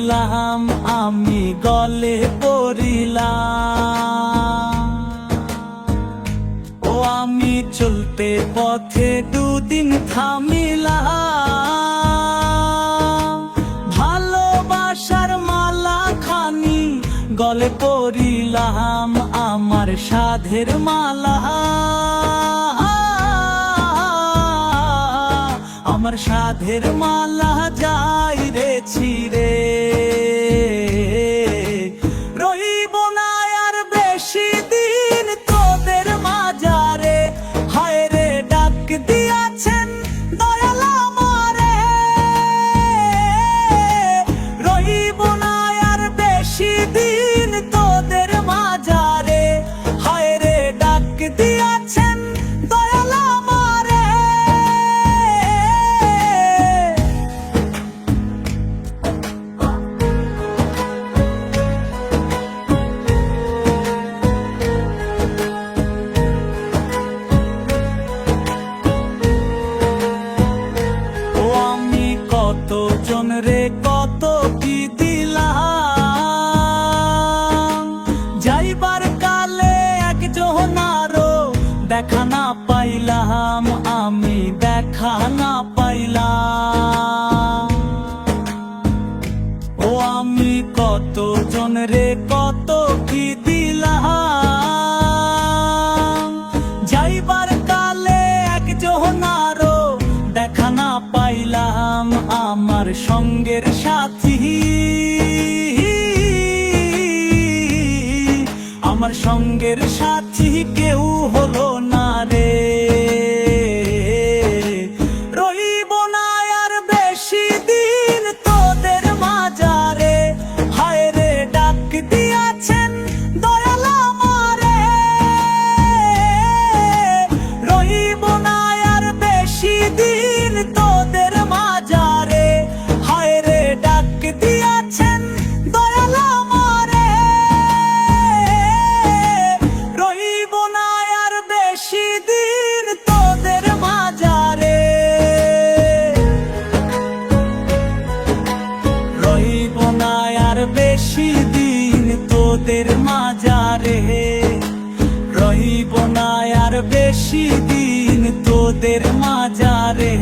পড়িলাম, আমি গলে পড়িলাম। ও আমি চলতে পথে দুদিন থামিলাম, ভালোবাসার মালা খানি গলে পড়িলাম, আমার সাধের মালা, আমার সাধের মালা যাই রে ছিঁড়ে। রইব না আর বেশি দিন তোদের মাঝারে, হায় রে ডাক দিয়াছেন দয়াল আমারে। রইব না আর বেশি দিন তোদের মাঝারে, হায় রে ডাক দিয়াছেন দয়াল আমারে। কতজন রে কত কি দিলাম, যাইবার কালে একজন আরো দেখা না পাইলাম, আমি দেখা না পাইলাম। ও আমি কতজন রে কত কি দিলাম, যাইবার কালে একজন আরো দেখা না পাইলাম, আমার সঙ্গের সাথী, আমার সঙ্গের সাথী কেউ হলো না রে। রইব না আর বেশি দিন তোদের মাঝারে, হায় রে ডাক দিয়াছেন দয়াল আমারে। রইব না আর বেশি দিন তোদের মাঝারে, হায় রে ডাক দিয়াছেন দয়াল আমারে। রইব না আর বেশি দিন তোদের মাঝারে, রইব না আর বেশি দিন তোদের মাঝারে, রইব না আর বেশি দিন তোদের মাঝারে।